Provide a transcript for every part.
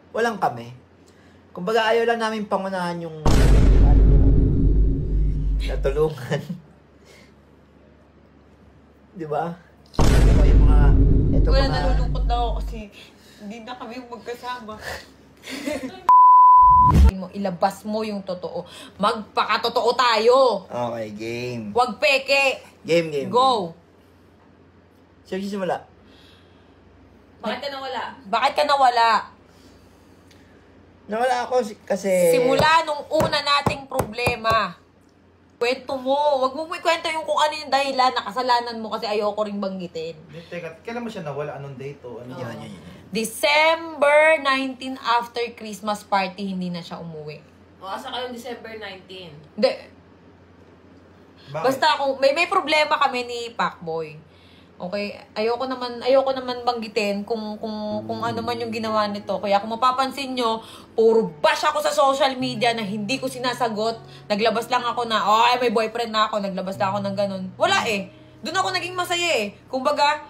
walang kami. Kumbaga ayaw lang namin pangunahan yung natulungan. Di ba? Ito yung mga... Wala, nalulungkot na ako kasi hindi na kami magkasama. Ilabas mo yung totoo. Magpakatotoo tayo. Okay, game. Huwag peke. Game. Go. Sino simula? Bakit ka nawala? Bakit ka nawala? Nawala ako kasi... Simula nung una nating problema. Kwento mo. Huwag mo ikwento yung kung ano yung dahilan na kasalanan mo kasi ayoko rin banggitin. Teka, kailan mo siya nawala? Anong date o ano? Yan. December 19 after Christmas party, hindi na siya umuwi. O, asa kayo December 19? Hindi. Bakit? Basta kung may problema kami ni Pacboy. Okay, ayoko naman banggitin kung ano man yung ginawa nito. Kaya kung mapapansin nyo, puro bash ako sa social media na hindi ko sinasagot. Naglabas lang ako na, ay may boyfriend na ako, naglabas lang ako ng ganun. Wala eh. Doon ako naging masaya eh. Kumbaga,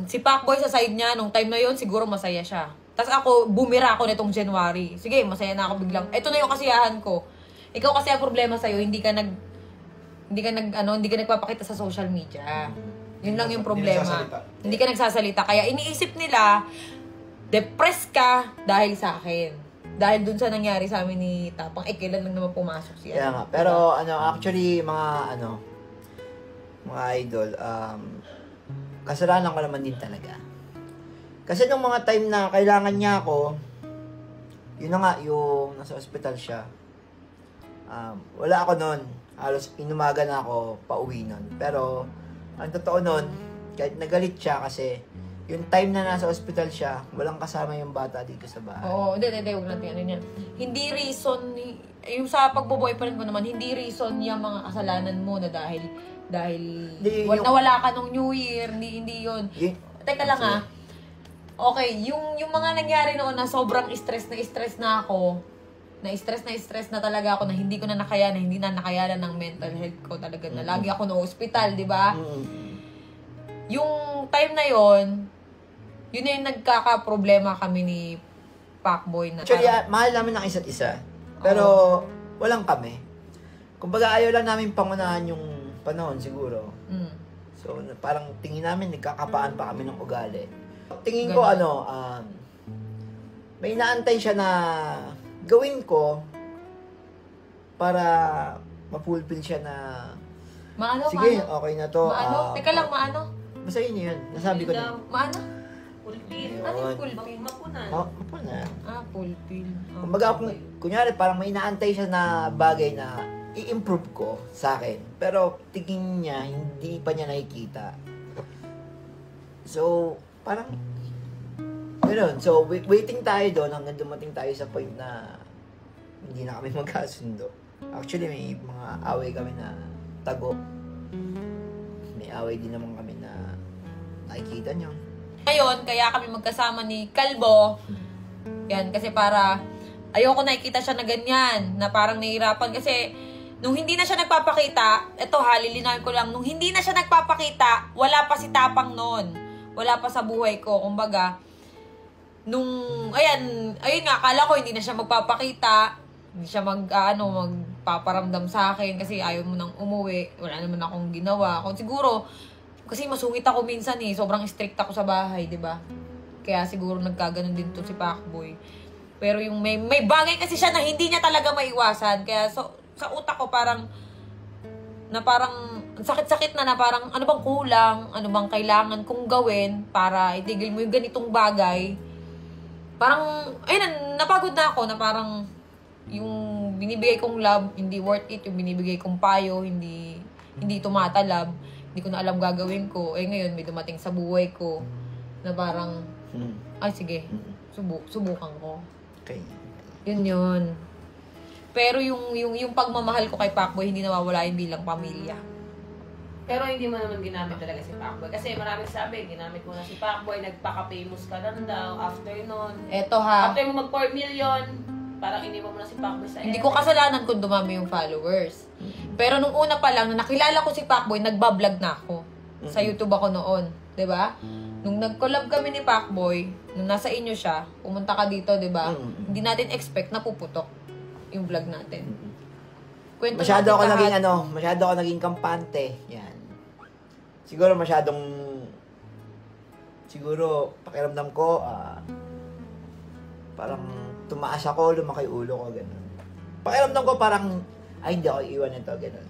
si Pacboy sa side niya, nung time na yon siguro masaya siya. Tapos ako, bumira ako nitong January. Sige, masaya na ako biglang. Ito na yung kasiyahan ko. Ikaw kasi ang problema sa'yo, hindi ka nagpapakita sa social media. Yun lang yung problema. Hindi ka nagsasalita. Kaya iniisip nila, depressed ka dahil sa akin. Dahil dun sa nangyari sa amin ni Tapang, kailan lang naman pumasok siya. Kaya nga. Pero, actually, mga idol, kasalanan ko naman din talaga. Kasi nung mga time na kailangan niya ako, yun na nga, yung nasa ospital siya. Wala ako nun. Halos inumaga na ako pauwi nun. Pero, ang totoo nun, kahit nagalit siya kasi yung time na nasa ospital siya, walang kasama yung bata dito sa bahay. Oo, hindi, huwag natin ano yan. Hindi reason, yung sa pagbo-boyfriend mo naman, hindi reason yung mga kasalanan mo na dahil nawala ka nung New Year, hindi yun. Teka lang ha. Okay, yung mga nangyari noon na sobrang stress na ako, na-stress na talaga ako na hindi ko na nakayanan, hindi na nakayanan ng mental health ko talaga na lagi ako na hospital, di ba? Yung time na yon, yun na yung nagkaka-problema kami ni Pacboy na. Actually, mahal namin ng isa't isa. Pero, walang kami. Kumbaga, ayaw lang namin pangunahan yung panahon siguro. So, parang tingin namin, nagkakapaan pa kami ng ugali. Tingin ko, may inaantay siya na gawin ko para ma-fulfill siya na sige, okay na to. Teka lang, maano? Basta yun. Nasabi ko na. Maano? Fulfill. Ano yung fulfill? Mapunan. Mapunan. Fulfill. Kumbaga, kunyari, parang may inaantay siya na bagay na i-improve ko sa akin. Pero tingin niya, hindi pa niya nakikita. So, parang gano'n. So, waiting tayo doon hanggang dumating tayo sa point na hindi na kami magkasundo. Actually, may mga away kami na tago. May away din naman kami na nakikita nyo. Ngayon, kaya kami magkasama ni Kalbo. Yan, kasi para ayoko nakikita siya na ganyan, na parang nahihirapan. Kasi nung hindi na siya nagpapakita, eto ha, lilinawin ko lang, nung hindi na siya nagpapakita, wala pa si Tapang noon. Wala pa sa buhay ko. Kumbaga, ayun nga, akala ko hindi na siya magpapakita, hindi siya magpaparamdam sa akin kasi ayaw mo nang umuwi, wala naman akong ginawa. Siguro, kasi masungit ako minsan sobrang strict ako sa bahay, di ba? Kaya siguro nagkaganon din to si Pacboy. Pero yung may bagay kasi siya na hindi niya talaga maiwasan, kaya sa utak ko parang sakit-sakit na parang ano bang kulang, ano bang kailangan kong gawin para itigil mo yung ganitong bagay. Parang, ayun, napagod na ako na parang yung binibigay kong love, hindi worth it. Yung binibigay kong payo, hindi tumatalab. Hindi ko na alam gagawin ko. Ngayon, may dumating sa buhay ko na parang, ay sige, subukan ko. Okay. Yun. Pero yung pagmamahal ko kay Pacboy, hindi nawawala yung bilang pamilya. Pero hindi mo naman ginamit talaga si Pacboy. Kasi maraming sabi, ginamit mo na si Pacboy, nagpaka-famous ka lang daw after nun. Eto ha. After mo mag 4 million, parang hindi mo na si Pacboy sa Hindi ko kasalanan kung dumami yung followers. Pero nung una pa lang, na nakilala ko si Pacboy, nagbablog na ako. Sa YouTube ako noon. 'Di ba? Nung nag-collab kami ni Pacboy, nung nasa inyo siya, pumunta ka dito, di ba? Hindi natin expect na puputok yung vlog natin. Kwento Masyado natin ako lahat. masyado ako naging kampante. Yan. Siguro pakiramdam ko, parang tumaas ako, lumaki ulo ko, gano'n. Pakiramdam ko parang, ay, hindi ako iiwan nito, gano'n.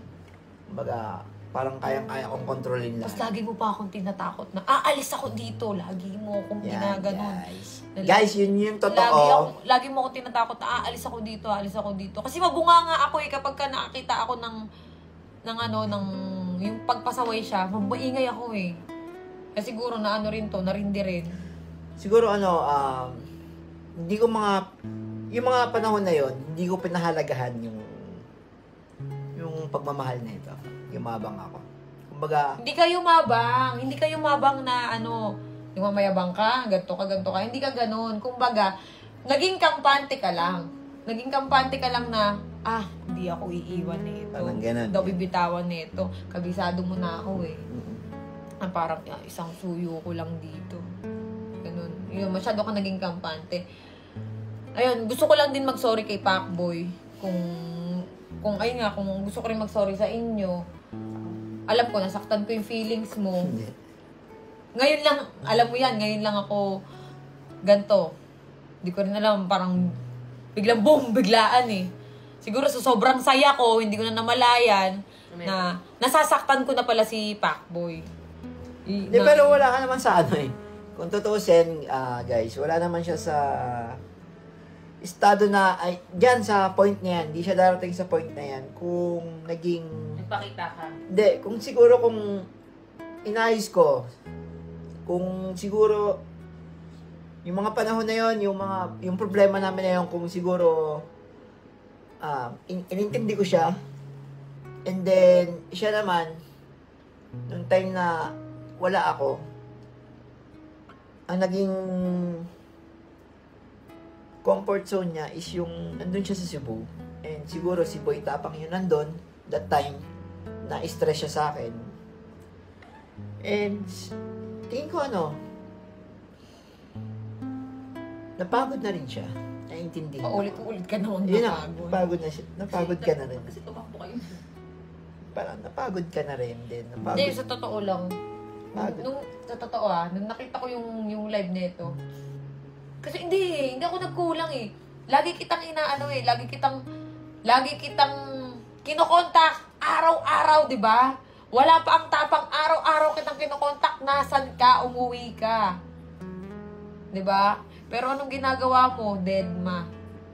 Kumbaga, parang kayang-kaya kong kontrolin Tapos lahat. lagi mo pa akong tinatakot na, aalis ako dito. Lagi mo akong ginaganon. Guys, yun yung totoo. Lagi mo akong tinatakot na, aalis ako dito. Kasi mabunga nga ako kapag ka nakakita ako ng yung pagpasaway siya, mabaingay ako Kasi siguro na narindi rin. Siguro hindi ko yung mga panahon na yon, hindi ko pinahalagahan yung pagmamahal na ito. Yumabang ako. Kumbaga, Hindi kayo mabang na yung mamayabang ka, ganto ka. Hindi ka ganun. Kumbaga, naging kampante ka lang. Na, hindi ako iiwan nito. Parang ganun. Hindi ako bibitawan nito. Kabisado mo na ako Parang isang suyo ko lang dito. Ganun. Yun, masyado ka naging kampante. Ayun, gusto ko lang din mag-sorry kay Pacboy. Kung gusto ko rin mag-sorry sa inyo. Alam ko, nasaktan ko yung feelings mo. Ngayon lang, alam mo yan, ngayon lang ako ganto. Hindi ko rin alam, parang biglang boom, biglaan Siguro sa sobrang saya ko, hindi ko na namalayan na nasasaktan ko na pala si Pacboy. pero wala ka naman sa Kung tutusin, guys, wala naman siya sa estado na, dyan sa point na yan, hindi siya darating sa point na yan kung naging... Nagpakita ka. Hindi, kung siguro kung inayos ko, kung siguro yung mga panahon na yon, yung problema namin na yon, kung siguro inintindi ko siya, and then siya naman nung time na wala ako, ang naging comfort zone niya is yung nandun siya sa Cebu, and siguro si Boy Tapang yun nandun that time, na-stress siya sa akin, and tingin ko napagod na rin siya. Naiintindi. Paulit-ulit ka naman Yun na, napagod. napagod na siya. Napagod ka na rin. Kasi tumakbo kayo. Parang napagod ka na rin din. Hindi, sa totoo lang. Pagod. Nung nakita ko yung live nito. Kasi hindi ako nagkulang Lagi kitang lagi kitang kinokontak araw-araw, di ba? Wala pa ang tapang araw-araw kitang kinokontak, nasan ka, umuwi ka. Di ba? Pero anong ginagawa mo, deadma?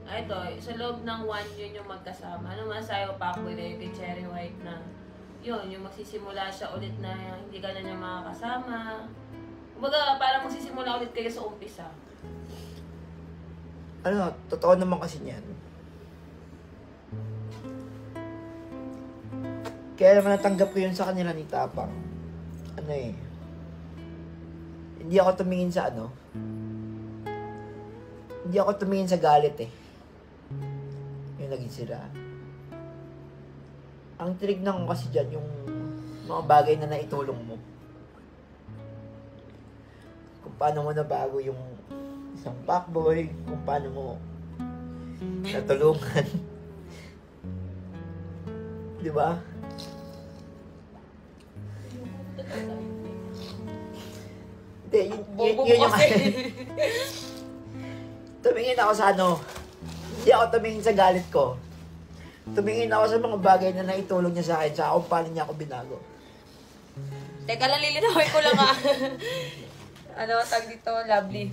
Ito, sa loob ng 1 year yung magkasama. Ano masayo Pacboy na yung kay Cherry White na yung magsisimula siya ulit na hindi ka na niya makakasama. Kumbaga, parang magsisimula ulit kayo sa umpisa. Totoo naman kasi niyan. Kaya naman natanggap ko yun sa kanila ni Tapang. Hindi ako tumingin sa hindi ako tumingin sa galit yung naging sila. Ang tinignan ko kasi dyan yung mga bagay na naitulong mo. Kung paano mo nabago yung isang Pacboy, kung paano mo natulungan. Di ba? Hindi, Bobo yun mo yung kasi. Tumingin ako sa hindi ako tumingin sa galit ko. Tumingin ako sa mga bagay na naitulong niya sa akin, sa kung paano niya ako binago. Teka lang, lilinawin ko lang tag dito, lovely.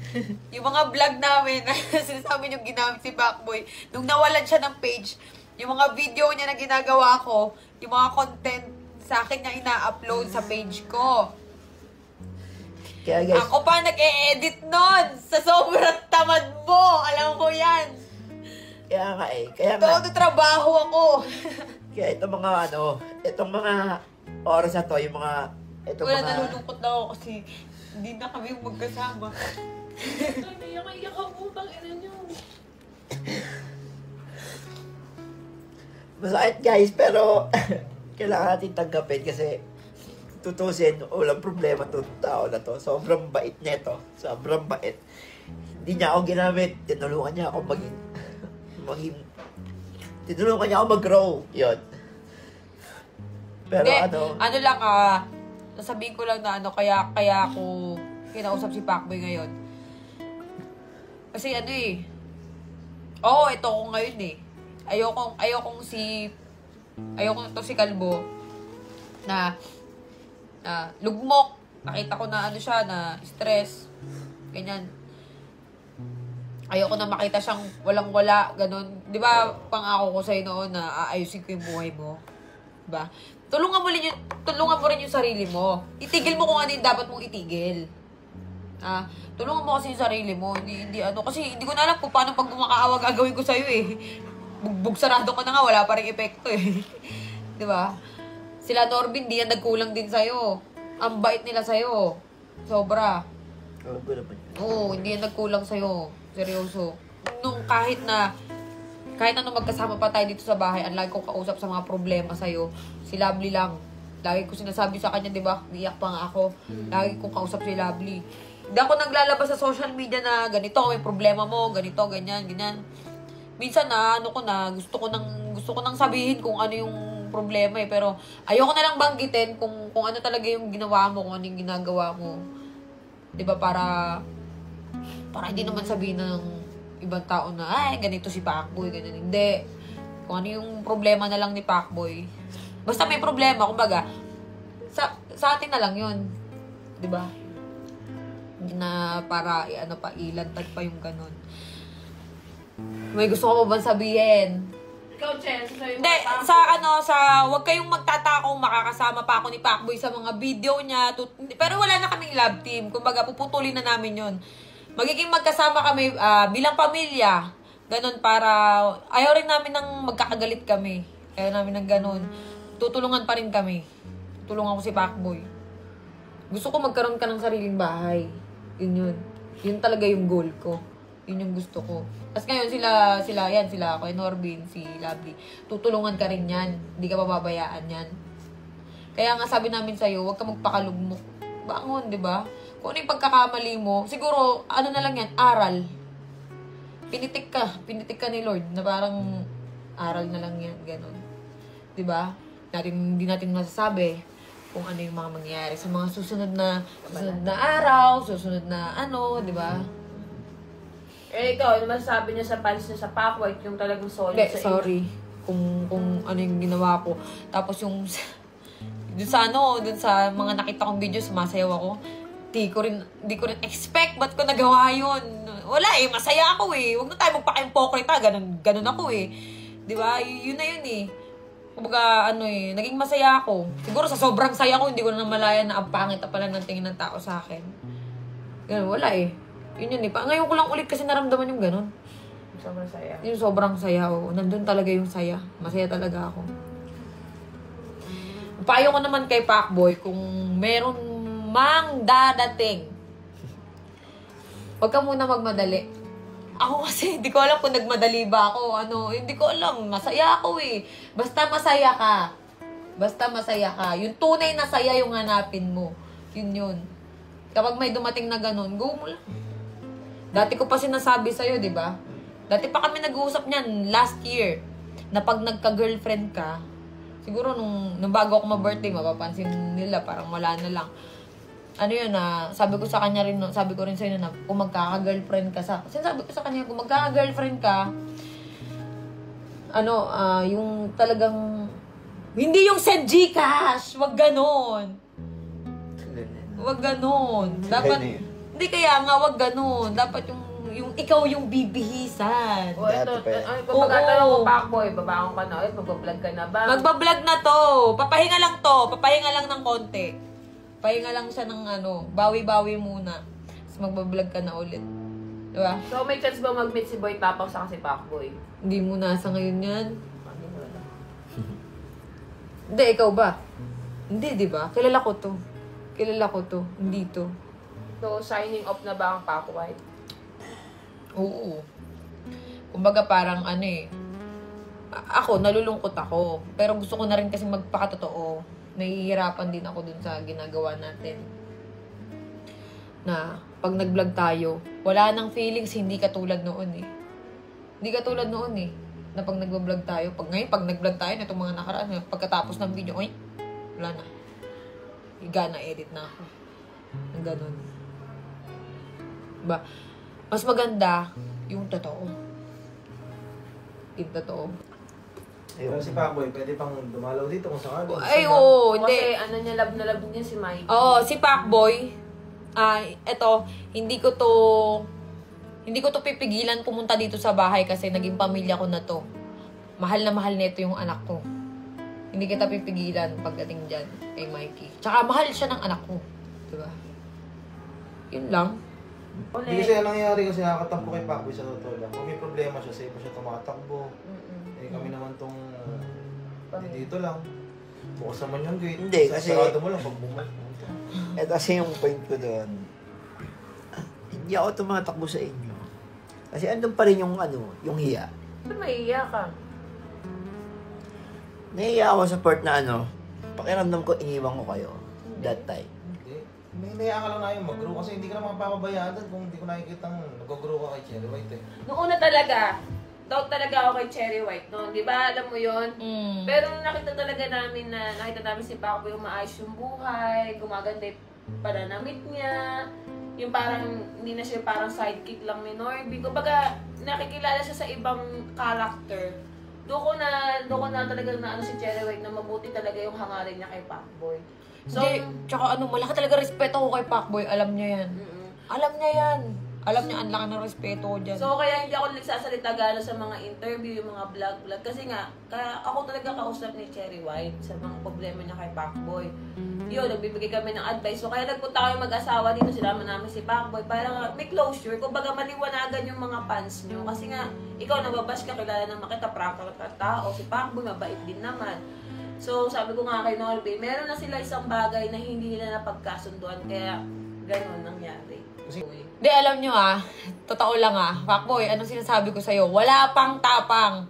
Yung mga vlog namin, sinasabi yung ginamit si Pacboy, nung nawalan siya ng page, yung mga video niya na ginagawa ko, yung mga content sa akin niya ina-upload sa page ko. Kaya guys, Ako pa nag-e-edit nun sa sobrang tamad mo. Alam ko yan. kaya nga, Todo trabaho ako. kaya itong mga oras na to, Wala, nalulungkot na ako kasi hindi na kami magkasama. Iyak ako, utang ina niyo. Masakit guys, pero kailangan natin tanggapin kasi tutusin, walang problema to tao na to. Sobrang bait nito. Sobrang bait. Hindi niya ako ginamit. Tinulungan niya ako tinulungan niya ako mag-grow. Yun. Pero ano lang nasabihin ko lang na kaya ako kinausap si Pacboy ngayon. Kasi ito ko ngayon eh. Ayokong to si Kalbo na lugmok. Nakita ko na siya, na stress. Ganyan. Ayoko na makita siyang walang-wala, ganun. Di ba, pangako ko sa'yo noon na aayusin ko yung buhay mo? Diba? Tulungan mo rin yung sarili mo. Itigil mo kung ano yung dapat mong itigil. Tulungan mo kasi yung sarili mo. Kasi hindi ko na alam kung paano pag gumakaawa gagawin ko sa'yo eh. Bugbog sarado ko na nga, wala pa rin epekto eh. Diba? Sila Norbin, di yan nagkulang din sa'yo. Ang bait nila sa'yo. Sobra. Oo, hindi yan nagkulang sa'yo. Seryoso. Nung kahit ano magkasama pa tayo dito sa bahay, ang lagi kong kausap sa mga problema sa'yo, si Lovely lang. Lagi ko sinasabi sa kanya, di ba? Iyak pa nga ako. Lagi kong kausap si Lovely. Hindi ako naglalabas sa social media na ganito, may problema mo, ganito, ganyan, ganyan. Minsan gusto ko nang sabihin kung ano yung problema eh. Pero ayoko na lang banggitin kung ano talaga yung ginawa mo, kung ano yung ginagawa mo. Di ba? Para hindi naman sabihin ng ibang tao na, ay, ganito si Pacboy, ganyan. Hindi. Kung ano yung problema na lang ni Pacboy. Basta may problema, kumbaga, sa atin na lang yun. Diba? Hindi na para, ilantad pa yung ganun. May gusto ko ba sabihin? Ikaw, Chen, hindi, wag kayong magtataka kung makakasama pa ako ni Pacboy sa mga video niya. Pero wala na kaming love team. Kumbaga, puputulin na namin yun. Magiging magkasama kami bilang pamilya. Ganon para, ayaw rin namin ng magkakagalit kami. Ayaw namin ng ganon. Tutulungan pa rin kami. Tulungan ko si Pacboy. Gusto ko magkaroon ka ng sariling bahay. Yun. Yun talaga yung goal ko. Yun yung gusto ko. Tapos ngayon sila Kuya Norbin, si Lovely. Tutulungan ka rin yan. Hindi ka mababayaan yan. Kaya nga sabi namin sa'yo, huwag ka magpakalugmok. Bangon, di ba? Kung ano yung pagkakamali mo, siguro, na lang yan, aral. Pinitik ka ni Lord, na parang aral na lang yan, gano'n. Diba? Hindi natin masasabi kung ano yung mga mangyayari sa mga susunod na araw, susunod na diba? Ikaw, ano masasabi niya sa fans niya sa Pacboy, yung talagang solid Hindi, sa sorry. Kung ano yung ginawa ko. Tapos yung, dun sa mga nakita kong video, sumasayaw ako. Di ko rin expect, ba't ko nagawa yun? Wala masaya ako eh. Huwag na tayo magpaka-impokrita, ganun ako eh. Di ba? Yun na yun eh. Kumbaga, naging masaya ako. Siguro sa sobrang saya ko, hindi ko na namalayan na ang pangit na pala ng tingin ng tao sa akin. Ganun, wala eh. Yun eh. Ngayon ko lang ulit kasi naramdaman yung ganun. sobrang saya. Yung sobrang saya, nandun talaga yung saya. Masaya talaga ako. Payo ko naman kay Pacboy, kung meron mang dadating, huwag ka muna magmadali. Ako kasi, hindi ko alam kung nagmadali ba ako. Hindi ko alam. Masaya ako eh. Basta masaya ka. Basta masaya ka. Yung tunay na saya yung hanapin mo. Yun. Kapag may dumating na ganun, go mo lang. Dati ko pa sinasabi sa'yo, di ba? Dati pa kami nag-uusap niyan last year. Na pag nagka-girlfriend ka, siguro nung bago ako ma-birthday, mapapansin nila, parang wala na lang. Sabi ko sa kanya rin, sabi ko rin sa'yo na kung magkaka-girlfriend ka sinasabi ko sa kanya, kung magkaka-girlfriend ka, yung talagang, hindi yung send Gcash, wag ganon. Wag ganon. Dapat, hindi kaya nga, wag ganon. Dapat yung ikaw yung bibihisan. O ito, kung magtatanong ko Pacboy, babangon ka na ulit, magbablog ka na ba? Magbablog na to. Papahinga lang ng konti. Pahinga lang siya ng bawi-bawi muna. Tapos magbablog ka na ulit. Diba? So may chance ba mag-meet si Boy Tapang sa si Pacboy? Hindi mo nasa ngayon yan. Hindi, ikaw ba? Hindi, di ba? Kilala ko to. Hindi to. So signing off na ba ang Pacboy? Oo. Kumbaga parang ako, nalulungkot ako. Pero gusto ko na rin kasi magpakatotoo. nahihirapan din ako dun sa ginagawa natin. Na pag nag-vlog tayo, wala nang feelings, hindi katulad noon eh. Hindi katulad noon eh. Na pag nag-vlog tayo, pag nag-vlog tayo, na itong mga nakaraan, pagkatapos ng video, ay, wala na. Higa na, edit na ako. Ang ganun. Diba? Mas maganda yung totoo. Yung totoo. Pero si Pacboy, pwede pang dumalaw dito kung sakali. Ay, oo, hindi. Kasi ano niya, love na love niya si Mikey. Oo, si Pacboy, eto, hindi ko to pipigilan pumunta dito sa bahay kasi naging pamilya ko na to. Mahal na mahal nito yung anak ko. Hindi kita pipigilan pagdating dyan kay Mikey. Tsaka mahal siya ng anak ko. Diba? Yun lang. Hindi kasi yan nangyayari kasi nakakatampo kay Pacboy sa totoo lang. Kung may problema siya, sa iba siya tumatakbo. Eh kami naman tong dito lang. Bukas naman yung gate. Hindi, kasi- Sarado mo lang pag bumalik. Ito kasi yung point ko doon. Hindi ako tumatakbo sa inyo. Kasi andun pa rin yung yung hiya. Ba't maiiyak ka? Nahiya ako sa part na pakiramdam ko iniwan ko kayo that time. Hindi. May naiya ka lang na yung mag-grow kasi hindi ka naman papabayaan doon kung hindi ko nakikitang nag-grow ka kay Cherry White eh. Noong una talaga, doubt talaga ako kay Cherry White noon. Di ba? Alam mo yon. Pero nakita talaga namin si Pacboy maayos yung buhay, gumaganda yung pananamit niya, yung parang, hindi na siya parang sidekick lang ni Norby. Kumbaga, nakikilala siya sa ibang character. Doon ko na talaga na si Cherry White na mabuti talaga yung hangarin niya kay Pacboy. So, Hindi, tsaka malaki talaga respeto ko kay Pacboy. Alam niya yan. Alam niya yan. Alam niya, ang laki ng respeto ko dyan. So, kaya hindi ako nagsasalita gano'n sa mga interview, yung mga vlog. Kasi nga, kaya ako talaga kausap ni Cherry White sa mga problema niya kay Pacboy. Yun, nagbibigay kami ng advice. So, kaya nagpunta kami mag-asawa dito, sinama namin si Pacboy para may closure. Kumbaga, maliwanagan yung mga fans niyo. Kasi nga, ikaw nababash ka, kilala naman kita, prangka ka tao. Si Pacboy, mabait din naman. So, sabi ko nga kay Norby, meron na sila isang bagay na hindi nila napagkasunduan. Kaya, ganun nangyari. Hindi, alam nyo totoo lang Pacboy, anong sinasabi ko sa'yo? Wala pang tapang.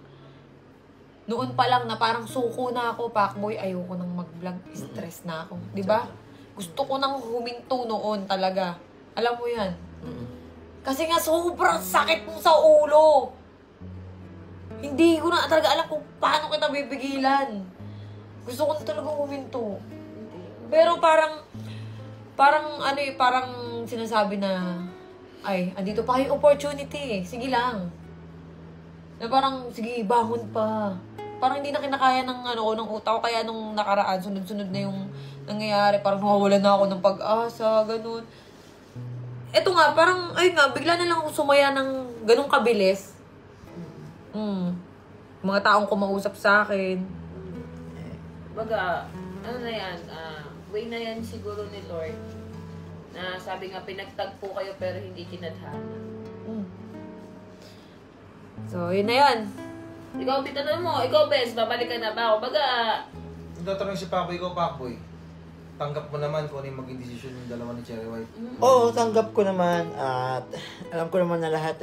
Noon pa lang na parang suko na ako, Pacboy, ayoko nang mag-vlog, stress na ako. Diba? Gusto ko nang huminto noon talaga. Alam mo yan? Kasi nga sobrang sakit mo sa ulo. Hindi ko na talaga alam kung paano kita bibigilan. Gusto ko na talaga huminto. Pero parang sinasabi na, ay, andito pa yung opportunity sige lang. Na parang, sige, bangon pa. Parang hindi na kinakaya ng utak ko, kaya nung nakaraan, sunod-sunod na yung nangyayari, parang nawawala na ako ng pag-asa, ganun. Eto nga, parang, bigla na lang ako sumaya ng ganun kabilis. Mga taong kumausap sa akin. Baga, ano na yan, way na yan siguro ni Lord. Na sabi nga, pinagtagpo kayo pero hindi kinadhana. So, yun na yan. Ikaw, titanong mo, ikaw, Bes, babalik ka na ba ako? Baga, Yung tatanong si Pacboy ko, Pacboy, tanggap mo naman kung ano yung maging desisyon yung dalawa ni Cherry White. Oo, tanggap ko naman at alam ko naman na lahat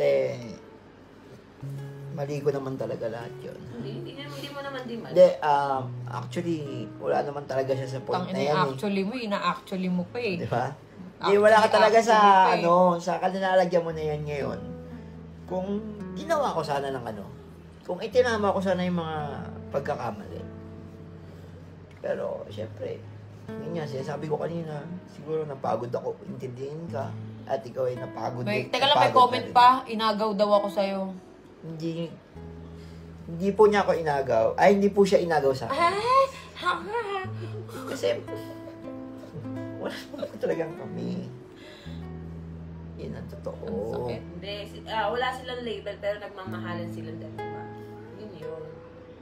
mali ko naman talaga lahat yun. hindi mo naman di mal. Hindi, actually, wala naman talaga siya sa point na yan Actually mo, ina-actually mo pa Di ba? Hindi, wala ka talaga sa, sa kalinalagyan mo na yan ngayon. Kung ginawa ko sana ng kung itinama ko sana yung mga pagkakamali. Pero, syempre, yun nga, sinasabi ko kanina, siguro napagod ako, intindihin ka, at ikaw ay napagod. Teka lang, may comment pa, inagaw daw ako sa'yo. Hindi po niya ako inagaw. Ay, hindi po siya inagaw sa akin. Kasi, wala po talagang kami. Yan ang totoo. Ang sakit. Hindi, wala silang label pero nagmamahalan silang dalawa. Yun.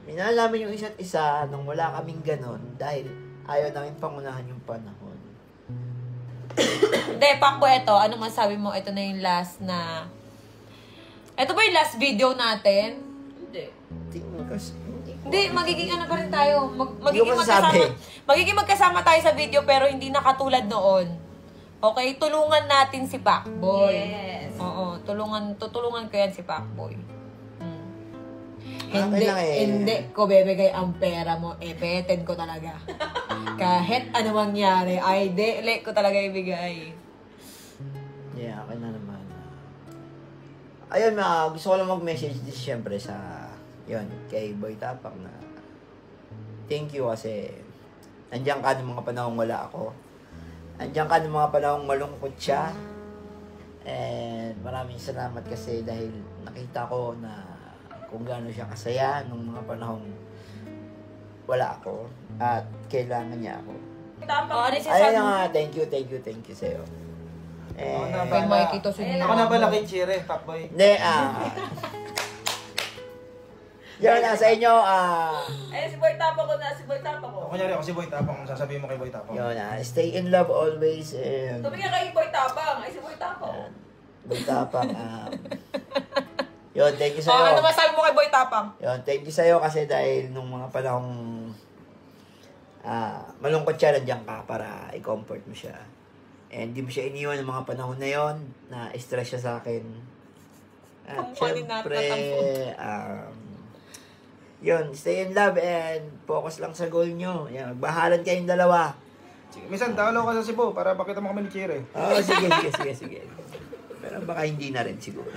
Minalaman yung isa't isa nung wala kaming ganon dahil ayaw namin pangunahan yung panahon. Hindi, Pacboy, ito. Ano masabi mo? Ito na yung last na... Ito ba yung last video natin? Hindi. Hindi, magiging pa rin tayo. Magiging Hindi ko masasabi. magiging magkasama tayo sa video pero hindi na katulad noon. Okay? Tulungan natin si Pacboy. Yes. Oo, tutulungan ko yan si Pacboy. Akin lang Hindi ko bebigay ang pera mo. Peted ko talaga. Kahit ano mangyari, ay dele ko talaga ibigay. Yeah, akin na naman. Ayun, gusto ko lang mag-message din siyempre sa, yun, kay Boy Tapak na thank you kasi nandiyan ka ng mga panahong wala ako. Nandiyan ka ng mga panahong malungkot siya. And maraming salamat kasi dahil nakita ko na kung gaano siya kasaya nung mga panahong wala ako at kailangan niya ako. Ano si Ayun Sam? na nga, thank you sa'yo. Ako na Kay ba? Mikey to si Ako na ba laking chire, Pakboy? Hindi, yun na sa inyo, Ay, si Boy Tapo ko na, si Boy Tapo ko. Kunyari ako si Boy Tapang, sasabihin mo kay Boy Tapang. yun na, stay in love always and Tumigil kay Boy Tapang. Ay, si Boy Tapo. Boy Tapang, yun, thank you Oh, ano sa'yo. masabi mo kay Boy Tapang? Yun, thank you sa'yo kasi dahil nung mga panahong malungkot siya, nandiyan ka para i-comfort mo siya. And di mo siya iniwan ng mga panahon na yon na stress siya sa akin. At Kumpani natin syempre, yun, stay in love and focus lang sa goal nyo. Yan, magbahalan kayong dalawa. Sige, minsan, dalaw ka sa Cebu para pakita mo kami ni Chire. Oo, sige. Pero baka hindi na rin siguro.